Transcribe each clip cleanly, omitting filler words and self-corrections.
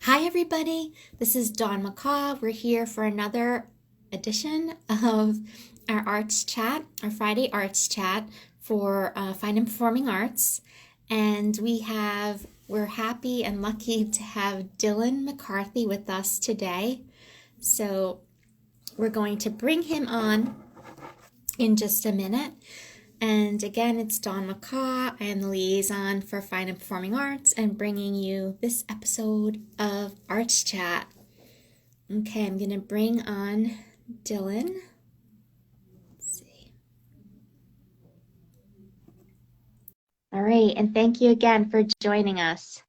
Hi, everybody. This is Dawn McCaw. We're here for another edition of our Arts Chat, our Friday Arts Chat for Fine and Performing Arts. And we're happy and lucky to have Dylan McCarthy with us today. So we're going to bring him on in just a minute. And again, it's Dawn McCaw. I am the liaison for Fine and Performing Arts and bringing you this episode of Arts Chat. Okay, I'm going to bring on Dylan. Let's see. All right, and thank you again for joining us.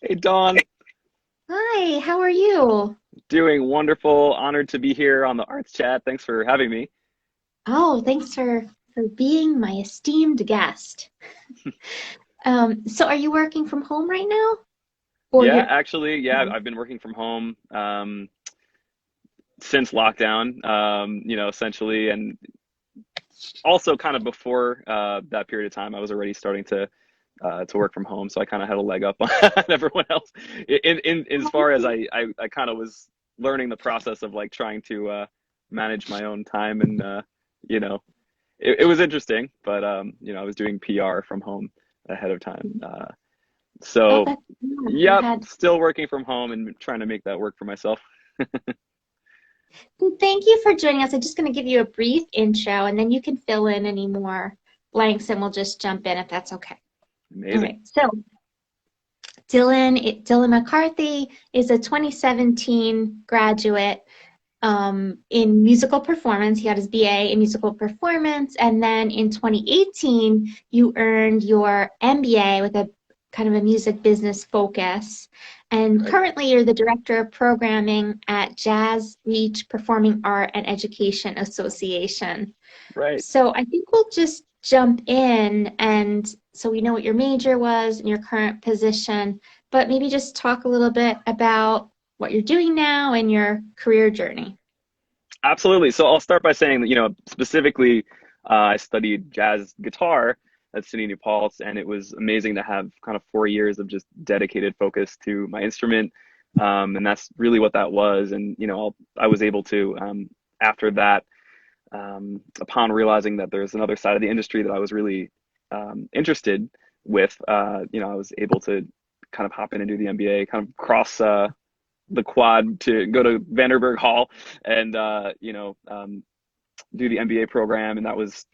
Hey, Dawn. Hi, how are you? Doing wonderful. Honored to be here on the Arts Chat. Thanks for having me. Oh, thanks for being my esteemed guest. So are you working from home right now? Or Yeah, you're actually, yeah, I've been working from home since lockdown, essentially, and also kind of before that period of time, I was already starting to work from home, so I kind of had a leg up on everyone else. In as far as I kind of was learning the process of like trying to manage my own time, and you know, it was interesting, but I was doing PR from home ahead of time. Oh, So, that's cool. You yep, had still working from home and trying to make that work for myself. Well, thank you for joining us. I'm just going to give you a brief intro and then you can fill in any more blanks and we'll just jump in if that's okay. All Amazing. right. So Dylan McCarthy is a 2017 graduate in musical performance. He got his BA in musical performance. And then in 2018, you earned your MBA with a kind of a music business focus. And Right. currently, you're the director of programming at JAZZREACH Performing Art and Education Association. Right. So I think we'll just jump in and so we know what your major was and your current position, but maybe just talk a little bit about what you're doing now and your career journey. Absolutely. So I'll start by saying that, specifically, I studied jazz guitar at SUNY New Paltz, and it was amazing to have kind of 4 years of just dedicated focus to my instrument. And that's really what that was. And, I was able to, after that, upon realizing that there's another side of the industry that I was really interested with, I was able to kind of hop in and do the MBA, kind of cross the quad to go to Vanderburg Hall and do the MBA program, and that was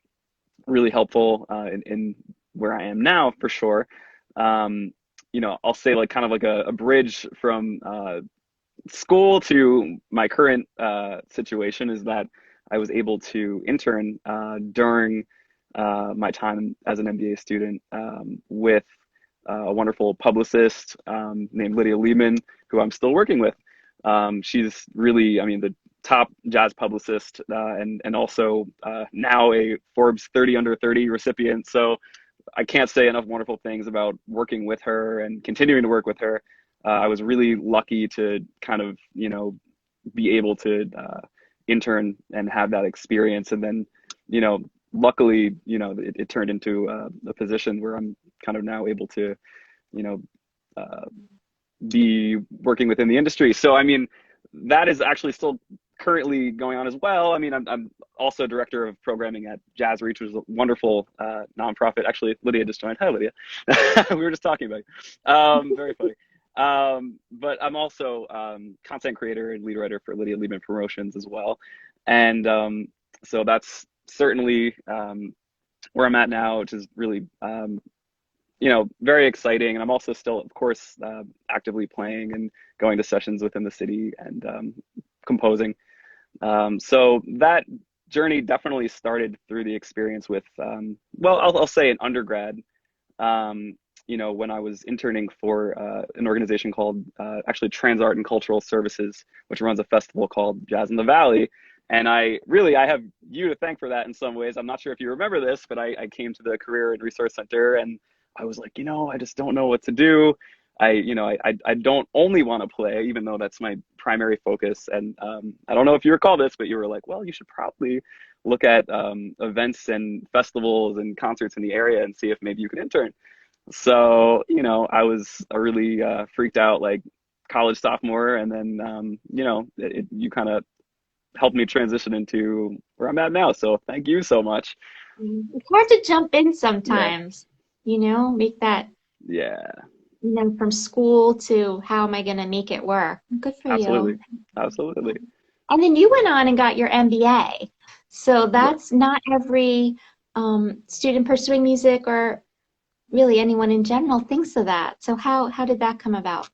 really helpful in where I am now for sure. I'll say like kind of like a bridge from school to my current situation is that I was able to intern during my time as an MBA student with a wonderful publicist named Lydia Lehman, who I'm still working with. She's really, I mean, the top jazz publicist and also now a Forbes 30 under 30 recipient. So I can't say enough wonderful things about working with her and continuing to work with her. I was really lucky to kind of, be able to intern and have that experience. And then, luckily, it turned into a position where I'm kind of now able to, you know, uh, be working within the industry. So, I mean, that is actually still currently going on as well. I mean, I'm also director of programming at JAZZREACH, which is a wonderful nonprofit. Actually, Lydia just joined. Hi, Lydia. We were just talking about you. Very funny. But I'm also content creator and lead writer for Lydia Lehman Promotions as well. And so that's certainly where I'm at now, which is really very exciting. And I'm also still, of course, actively playing and going to sessions within the city and composing. So that journey definitely started through the experience with, well, I'll say an undergrad, when I was interning for an organization called actually Trans Art and Cultural Services, which runs a festival called Jazz in the Valley. And I have you to thank for that in some ways. I'm not sure if you remember this, but I came to the Career and Resource Center and I was like, I just don't know what to do. I don't only want to play, even though that's my primary focus. And I don't know if you recall this, but you were like, well, you should probably look at events and festivals and concerts in the area and see if maybe you could intern. So, I was a really freaked out like college sophomore, and then you kind of helped me transition into where I'm at now. So thank you so much. It's hard to jump in Yeah, sometimes, make that, yeah, from school to how am I going to make it work? Good for absolutely, you. absolutely. And then you went on and got your MBA. So Yeah. that's not every student pursuing music or really anyone in general thinks of that. So how did that come about?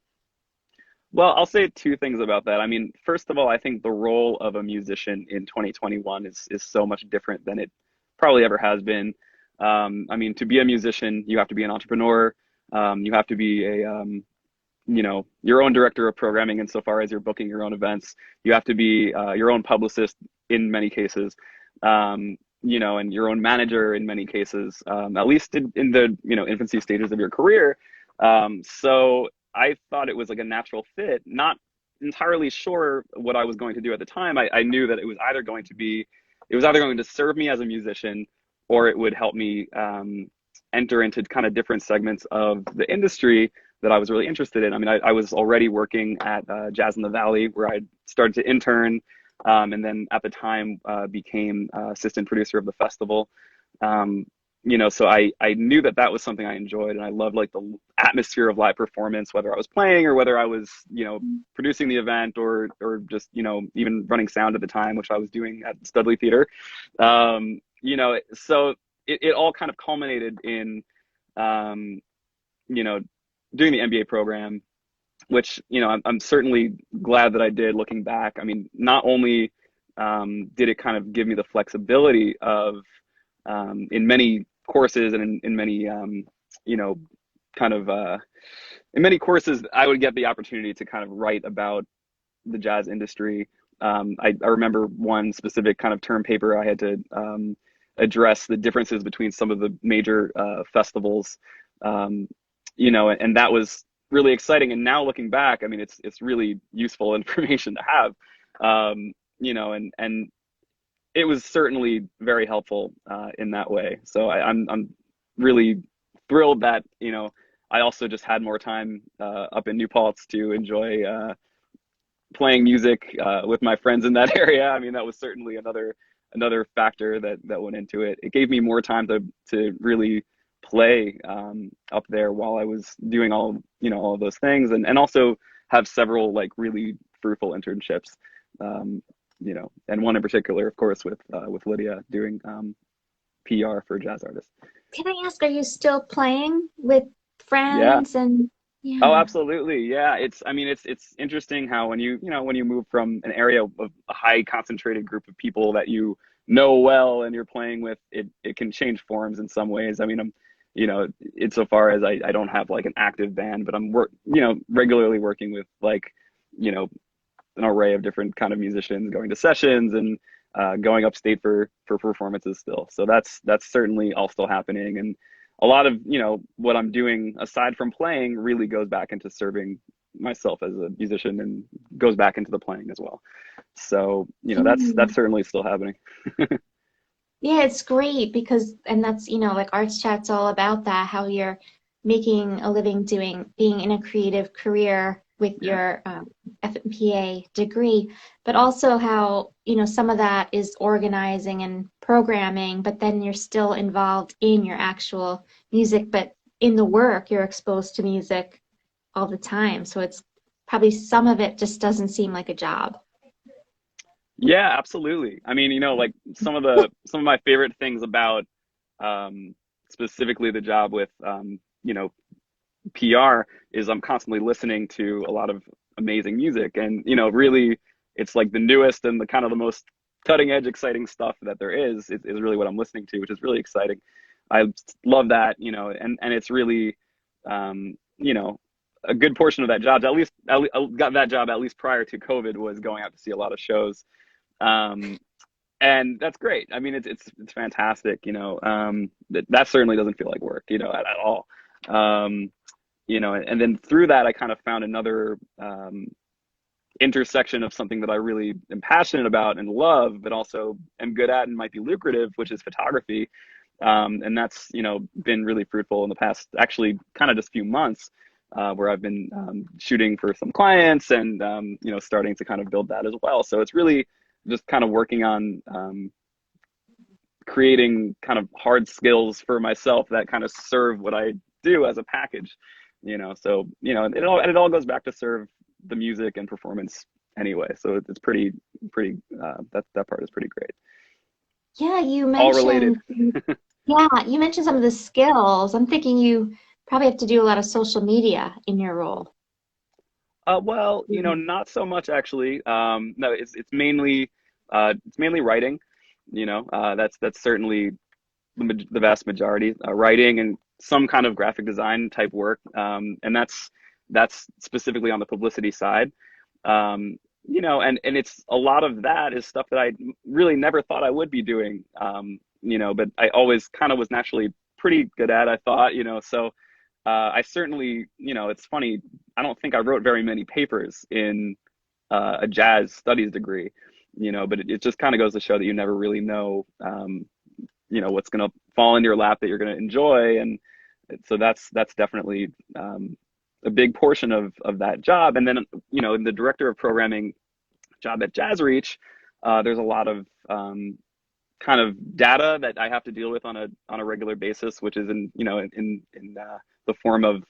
Well, I'll say two things about that. I mean, first of all, I think the role of a musician in 2021 is so much different than it probably ever has been. I mean, to be a musician, you have to be an entrepreneur. You have to be your own director of programming insofar as you're booking your own events. You have to be your own publicist in many cases, and your own manager in many cases, at least in the infancy stages of your career. So I thought it was like a natural fit. Not entirely sure what I was going to do at the time. I knew that it was either going to serve me as a musician, or it would help me enter into kind of different segments of the industry that I was really interested in. I mean, I was already working at Jazz in the Valley, where I started to intern, and then at the time became assistant producer of the festival. Um, so I knew that that was something I enjoyed, and I loved like the atmosphere of live performance, whether I was playing or whether I was, producing the event, or just, even running sound at the time, which I was doing at Studley Theater. So it all kind of culminated in, um, you know, doing the MBA program, which I'm certainly glad that I did. Looking back, I mean, not only did it kind of give me the flexibility of in many courses and in many you know kind of in many courses I would get the opportunity to kind of write about the jazz industry. I remember one specific kind of term paper I had to address the differences between some of the major festivals, um, and that was really exciting. And now looking back, I mean, it's really useful information to have, and it was certainly very helpful in that way. So I'm really thrilled that I also just had more time up in New Paltz to enjoy playing music with my friends in that area. I mean, that was certainly another factor that went into it. It gave me more time to really play up there while I was doing all of those things, and also have several like really fruitful internships. And one in particular, of course, with Lydia doing PR for jazz artists. Can I ask, are you still playing with Yeah. friends and Oh, yeah. absolutely. Yeah. I mean, it's interesting how when you move from an area of a high concentrated group of people that you know well and you're playing with, it can change forms in some ways. I mean, insofar as I don't have like an active band, but I'm regularly working with like, you know, an array of different kind of musicians, going to sessions and going upstate for performances still. So that's certainly all still happening, and a lot of what I'm doing aside from playing really goes back into serving myself as a musician and goes back into the playing as well. So that's Mm. certainly still happening. Yeah, it's great because, and that's, like Arts Chat's all about that, how you're making a living being in a creative career with Yeah. your FMPA degree, but also how, some of that is organizing and programming, but then you're still involved in your actual music, but in the work, you're exposed to music all the time. So it's probably some of it just doesn't seem like a job. Yeah, absolutely. I mean, like some of my favorite things about um, specifically the job with PR is I'm constantly listening to a lot of amazing music, and really it's like the newest and the kind of the most cutting edge exciting stuff that there is really what I'm listening to, which is really exciting. I love that, and it's really um, you know a good portion of that job, I got that job at least prior to COVID, was going out to see a lot of shows. um, and that's great. I mean, it's fantastic. That certainly doesn't feel like work, at all. Um, and then through that, I kind of found another intersection of something that I really am passionate about and love, but also am good at and might be lucrative, which is photography. And that's, been really fruitful in the past, actually, kind of just few months, where I've been shooting for some clients and, starting to kind of build that as well. So it's really just kind of working on creating kind of hard skills for myself that kind of serve what I do as a package, so, it all goes back to serve the music and performance anyway. So it's pretty, that part is pretty great. Yeah, All related. you mentioned some of the skills. I'm thinking you probably have to do a lot of social media in your role. Well, not so much actually. No, it's mainly writing. That's certainly the vast majority. Writing and some kind of graphic design type work, and that's specifically on the publicity side. And it's a lot of that is stuff that I really never thought I would be doing. But I always kind of was naturally pretty good at, I thought. So I certainly, it's funny. I don't think I wrote very many papers in a jazz studies degree, but it just kind of goes to show that you never really know, what's going to fall into your lap that you're going to enjoy. And so that's definitely a big portion of that job. And then, in the director of programming job at JAZZREACH, there's a lot of kind of data that I have to deal with on a regular basis, which is in the form of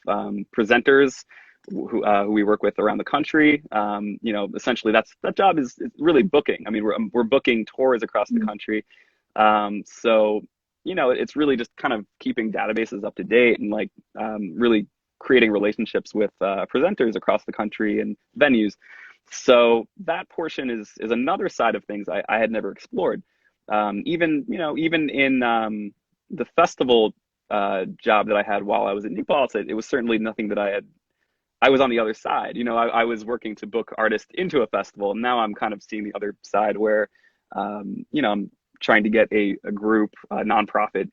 presenters who we work with around the country. Essentially that job is really booking. I mean, we're booking tours across the country. So, it's really just kind of keeping databases up to date and like really creating relationships with presenters across the country and venues. So that portion is another side of things I had never explored. Even in the festival job that I had while I was at New Paltz, it was certainly nothing that I was on the other side. I was working to book artists into a festival, and now I'm kind of seeing the other side where, I'm trying to get a group, a nonprofit,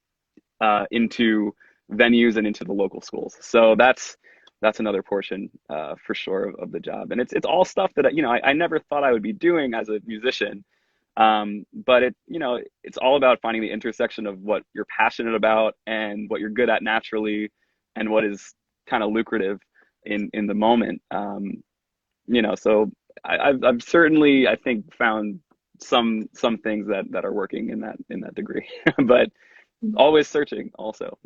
into venues and into the local schools. So that's another portion for sure of the job, and it's all stuff that I never thought I would be doing as a musician. But it's all about finding the intersection of what you're passionate about and what you're good at naturally, and what is kind of lucrative in the moment. So I've certainly, I think, found some things that are working in that degree, but always searching also.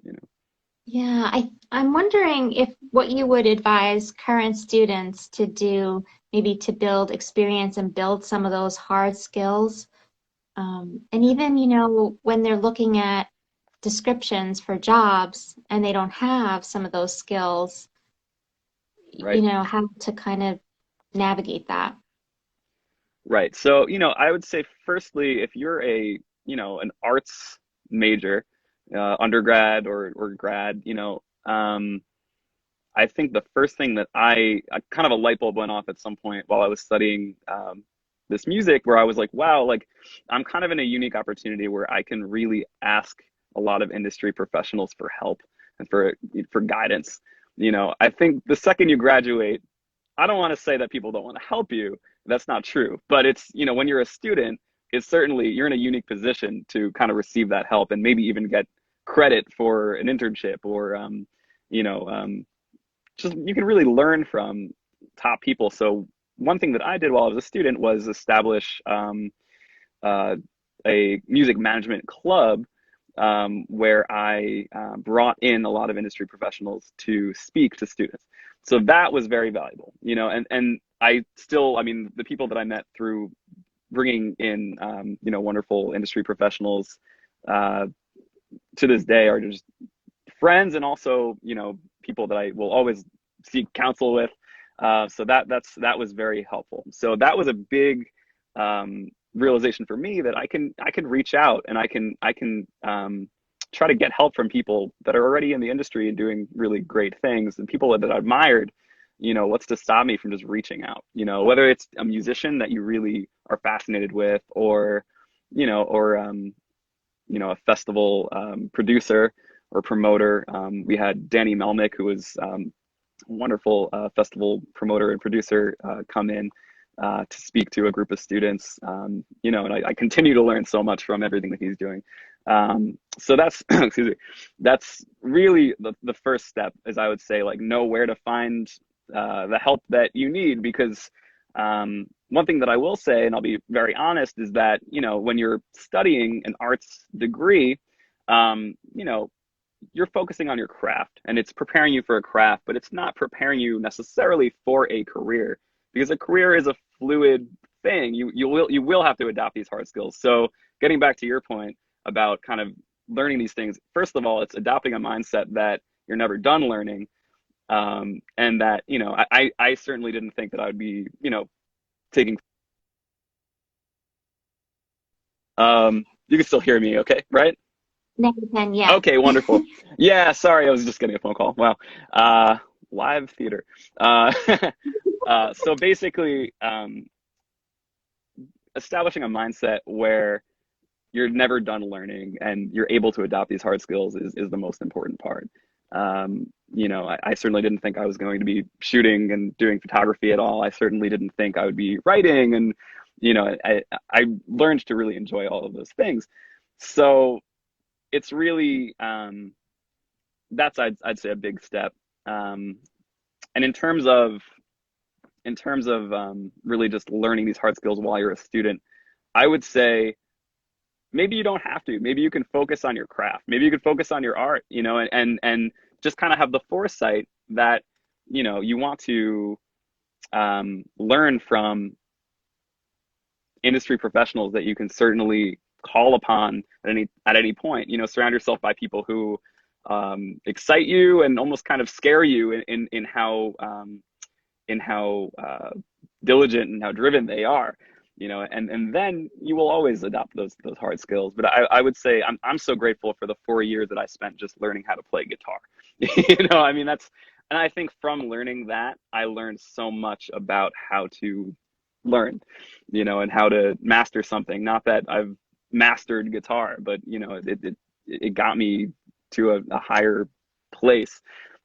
Yeah, I'm wondering if what you would advise current students to do, maybe to build experience and build some of those hard skills. And even, when they're looking at descriptions for jobs and they don't have some of those skills, Right. how to kind of navigate that. Right. So, I would say firstly, if you're an arts major, undergrad or grad, I think the first thing that I kind of a light bulb went off at some point while I was studying this music, where I was like, wow, like I'm kind of in a unique opportunity where I can really ask a lot of industry professionals for help and for guidance. I think the second you graduate, I don't want to say that people don't want to help you. That's not true. But it's, when you're a student, it's certainly you're in a unique position to kind of receive that help and maybe even get credit for an internship or, you know, um, just you can really learn from top people. So one thing that I did while I was a student was establish uh, a music management club, where I brought in a lot of industry professionals to speak to students. So that was very valuable, and I still, I mean, the people that I met through bringing in, wonderful industry professionals uh, to this day are just friends, and also, people that I will always seek counsel with. So that was very helpful. So that was a big realization for me, that I can reach out, and I can try to get help from people that are already in the industry and doing really great things, and people that I admired. What's to stop me from just reaching out? Whether it's a musician that you really are fascinated with, or a festival producer or promoter. We had Danny Melnick, who was a wonderful festival promoter and producer, come in. to speak to a group of students, and I continue to learn so much from everything that he's doing. So that's, excuse me, that's really the first step is I would say like know where to find the help that you need because one thing that I will say, and I'll be very honest, is that, when you're studying an arts degree, you're focusing on your craft and it's preparing you for a craft, but it's not preparing you necessarily for a career because a career is a fluid thing. You will have to adopt these hard skills. So getting back to your point about kind of learning these things, first of all, it's adopting a mindset that you're never done learning. And that, I certainly didn't think that I would be, taking, you can still hear me okay, right? Now you can, yeah. Okay, wonderful. Yeah, sorry, I was just getting a phone call. Wow. Live theater. Uh, so basically, establishing a mindset where you're never done learning and you're able to adopt these hard skills is the most important part. I certainly didn't think I was going to be shooting and doing photography at all. I certainly didn't think I would be writing, and I learned to really enjoy all of those things. So it's really that's I'd say a big step. And in terms of really just learning these hard skills while you're a student, I would say maybe you don't have to. Maybe you can focus on your craft. Maybe you can focus on your art, and just kind of have the foresight that you want to learn from industry professionals that you can certainly call upon at any point. Surround yourself by people who excite you and almost kind of scare you in how diligent and how driven they are. And then you will always adopt those hard skills. But I would say I'm so grateful for the 4 years that I spent just learning how to play guitar. I mean and I think from learning that I learned so much about how to learn, and how to master something. Not that I've mastered guitar, but it got me to a higher place.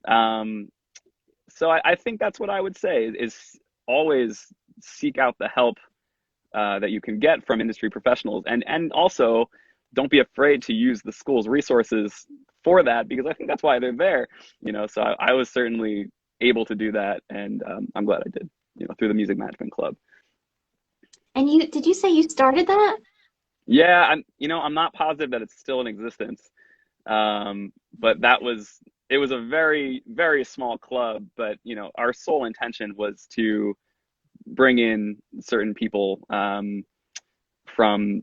So I think that's what I would say is always seek out the help that you can get from industry professionals, and also don't be afraid to use the school's resources for that because I think that's why they're there. So I was certainly able to do that, and I'm glad I did. Through the music management club. And did you say you started that? Yeah, I'm not positive that it's still in existence, but it was a very, very small club. But our sole intention was to bring in certain people from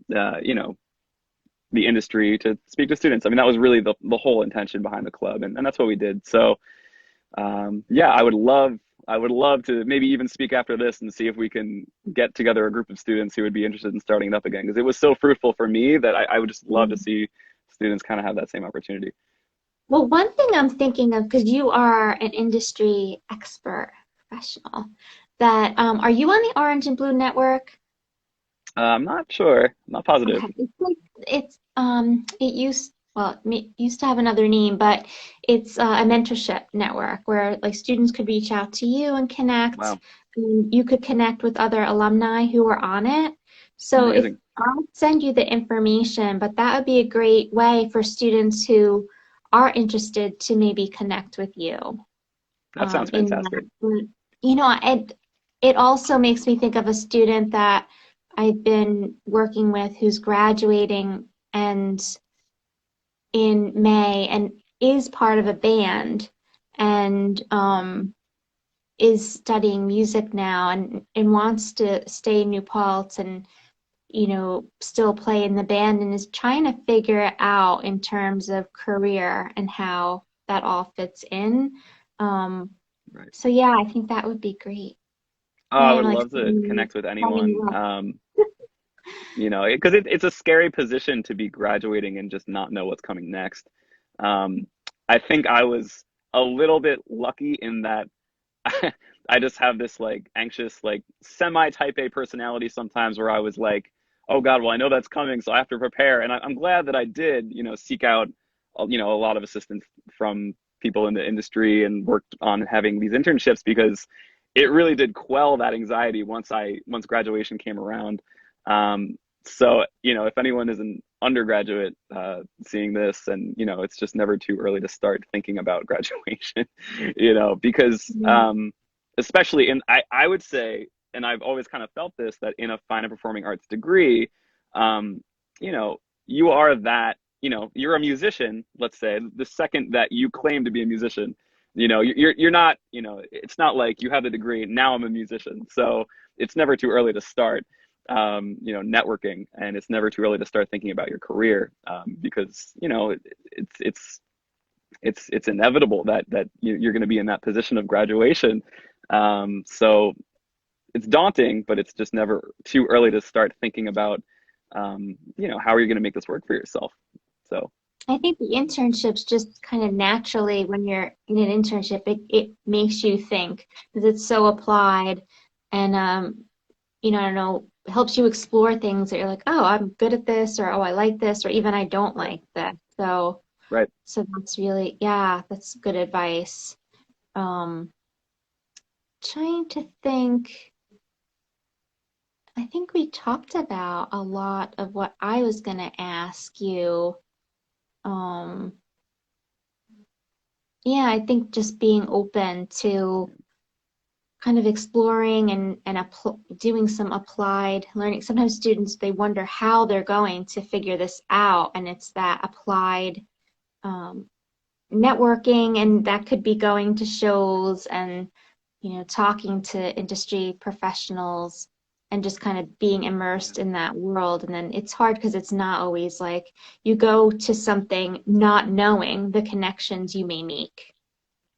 the industry to speak to students. I mean, that was really the whole intention behind the club, and that's what we did. So yeah, I would love to maybe even speak after this and see if we can get together a group of students who would be interested in starting it up again, because it was so fruitful for me that I would just love to see students kind of have that same opportunity. Well, one thing I'm thinking of, because you are an industry expert professional, that are you on the Orange and Blue Network? I'm not sure. I'm not positive. Okay, it used well it used to have another name, but it's a mentorship network where like students could reach out to you and connect. Wow, And you could connect with other alumni who are on it. So if amazing. I'll send you the information, but that would be a great way for students who are interested to maybe connect with you That sounds in fantastic. that. It also makes me think of a student that I've been working with who's graduating and in May and is part of a band and is studying music now and wants to stay in New Paltz and still play in the band and is trying to figure it out in terms of career and how that all fits in. Um, Right. so yeah, I think that would be great. Oh, Here I I am would like love to connect with setting anyone. you up. Because it's a scary position to be graduating and just not know what's coming next. Um, I think I was a little bit lucky in that I just have this like anxious, like semi type A personality sometimes where I was like, oh God, well, I know that's coming, so I have to prepare. And I'm glad that I did, seek out, a lot of assistance from people in the industry and worked on having these internships because it really did quell that anxiety once graduation came around. So, if anyone is an undergraduate seeing this, and it's just never too early to start thinking about graduation, because Yeah. especially I would say, and I've always kind of felt this, that in a fine and performing arts degree, um, you know, you are that, you're a musician, let's say, the second that you claim to be a musician, you're not, it's not like you have the degree, now I'm a musician. So it's never too early to start, networking, and it's never too early to start thinking about your career, because, it's inevitable that you're going to be in that position of graduation. So it's daunting, but it's just never too early to start thinking about, how are you going to make this work for yourself? So, I think the internships just kind of naturally, when you're in an internship, it makes you think because it's so applied and, I don't know, helps you explore things that you're like, oh, I'm good at this, or oh, I like this, or even I don't right, like this. So, right. so that's really, yeah, that's good advice. Um, Trying to think, I think we talked about a lot of what I was gonna ask you. Um, yeah, I think just being open to kind of exploring and doing some applied learning. Sometimes students, they wonder how they're going to figure this out, and it's that applied um, networking, and that could be going to shows and talking to industry professionals and just kind of being immersed in that world. And then it's hard because it's not always like you go to something not knowing the connections you may make.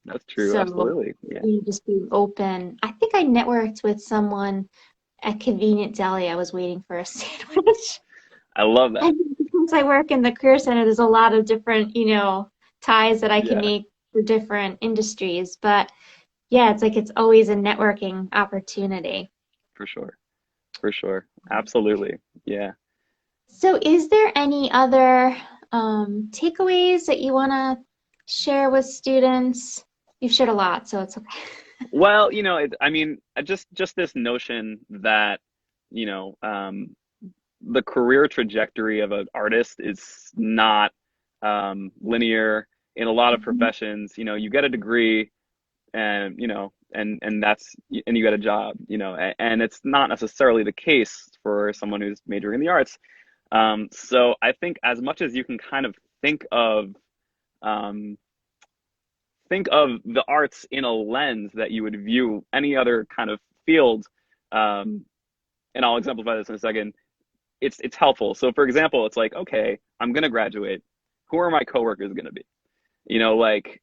That's true. So Absolutely. Yeah. you just being open. I think I networked with someone at Convenient Deli. I was waiting for a sandwich. I love I that. think since I work in the career center, there's a lot of different, ties that I can Yeah, make for different industries. But yeah, it's like it's always a networking opportunity. for sure. For sure. Absolutely. Yeah. So is there any other takeaways that you want to share with students? You've shared a lot, so it's okay. Well, I mean, just this notion that, you know, um, the career trajectory of an artist is not linear in a lot of professions. You get a degree, and and you get a job, and it's not necessarily the case for someone who's majoring in the arts. So I think as much as you can kind of um, think of the arts in a lens that you would view any other kind of field, um, and I'll exemplify this in a second. It's helpful. So for example, it's like, okay, I'm gonna graduate. Who are my coworkers gonna be? Like,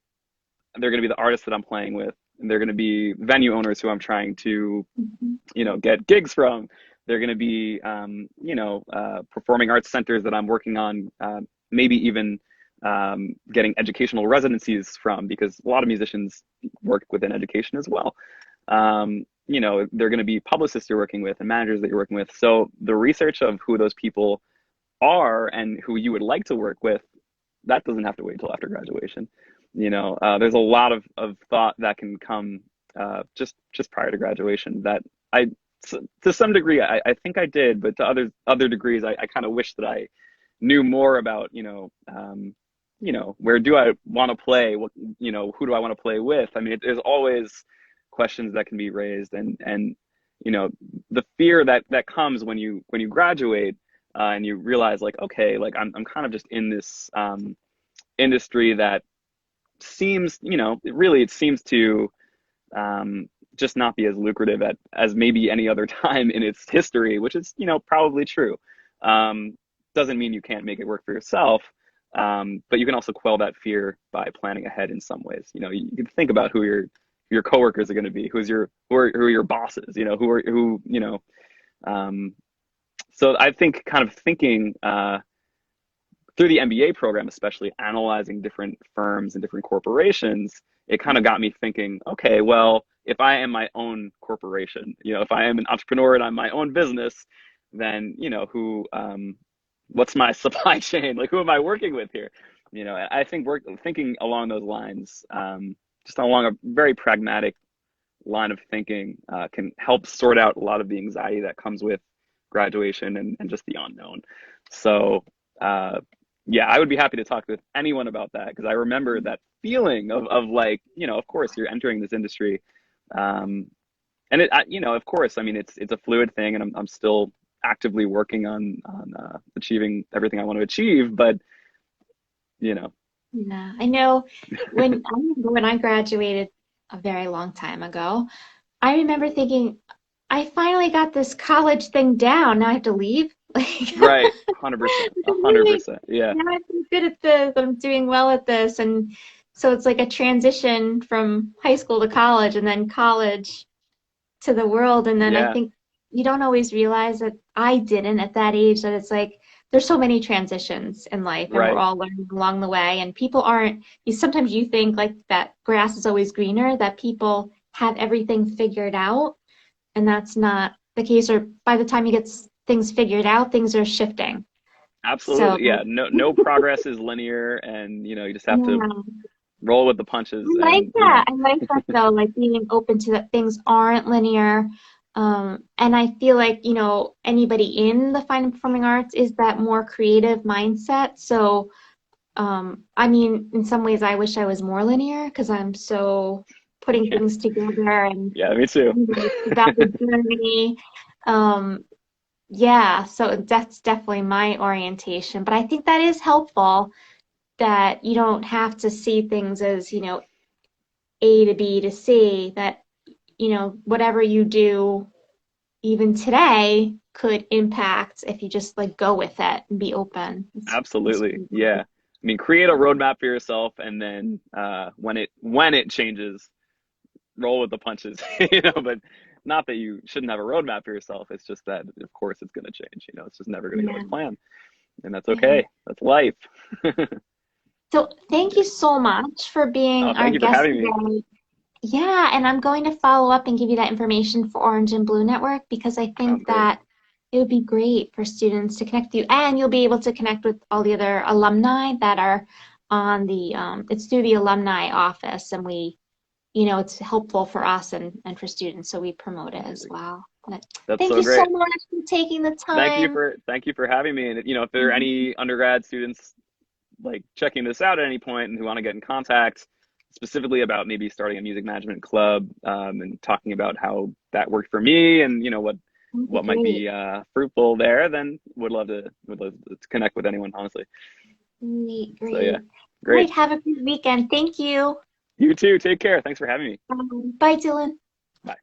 they're gonna be the artists that I'm playing with, and they're gonna be venue owners who I'm trying to, Mhm. get gigs from. They're going to be, performing arts centers that I'm working on, maybe even getting educational residencies from, because a lot of musicians work within education as well. They're going to be publicists you're working with and managers that you're working with. So the research of who those people are and who you would like to work with, that doesn't have to wait until after graduation. There's a lot of thought that can come just prior to graduation that I, to some degree, I think I did, but to other degrees, I kind of wish that I knew more about, where do I want to play? Who do I want to play with? I mean, there's always questions that can be raised, and you know, the fear that comes when you graduate, and you realize, like, okay, like I'm kind of just in this industry that seems, it seems to just not be as lucrative as maybe any other time in its history, which is, probably true. Um, doesn't mean you can't make it work for yourself, but you can also quell that fear by planning ahead in some ways. You can think about who your coworkers are going to be, who are your bosses, um, so I think kind of thinking through the MBA program, especially analyzing different firms and different corporations, it kind of got me thinking, okay, well, if I am my own corporation, if I am an entrepreneur and I'm my own business, then, what's my supply chain? Like, who am I working with here? I think thinking along those lines, just along a very pragmatic line of thinking can help sort out a lot of the anxiety that comes with graduation and just the unknown. So, yeah, I would be happy to talk with anyone about that because I remember that feeling of like, of course you're entering this industry. Um, and of course, I mean, it's a fluid thing and I'm still actively working on achieving everything I want to achieve, but you know, Yeah, I know I remember when I graduated a very long time ago, I remember thinking, I finally got this college thing down. Now I have to leave. Like, right, 100%, really, 100%. Yeah, now I'm good at this. I'm doing well at this. And so it's like a transition from high school to college and then college to the world. And then I yeah, think you don't always realize that I didn't at that age that it's like there's so many transitions in life and we're right. all learning along the way. And people aren't, sometimes you think like that grass is always greener, that people have everything figured out. And that's not the case. Or by the time you get things figured out, things are shifting. So, Absolutely. Yeah. No progress is linear and you just have to yeah. roll with the I punches like and that. I like that though, like being open to that things aren't linear. And I feel like, anybody in the fine and performing arts is that more creative mindset. So, I mean, in some ways, I wish I was more linear because I'm so putting yeah, things together and yeah, me too. it's about the journey. Um, yeah, so that's definitely my orientation. But I think that is helpful that you don't have to see things as, A to B to C, that, whatever you do even today could impact if you just like go with it and be open. It's Absolutely. really Yeah. great. I mean, create a roadmap for yourself and then when it changes, roll with the punches, but not that you shouldn't have a roadmap for yourself. It's just that of course it's going to change, it's just never going to go as Yeah, planned. And that's yeah. okay. That's life. So thank Yeah. you so much for being Oh, our thank you for guest having me. today. Yeah, and I'm going to follow up and give you that information for Orange and Blue Network because I Sounds think great. that it would be great for students to connect with you, and you'll be able to connect with all the other alumni that are on it's through the alumni office, and it's helpful for us and for students, so we promote it as Amazing. well. But That's thank so you so great. much for taking the Thank you time. for thank you for having me. And if there are any undergrad students like checking this out at any point and who want to get in contact specifically about maybe starting a music management club and talking about how that worked for me and That'd be what might great. be fruitful there, then would love to connect with anyone, honestly. Great, So yeah, great. All great. right, have a good weekend. Thank you. You too. Take care. Thanks for having me. Bye, Dylan. Bye.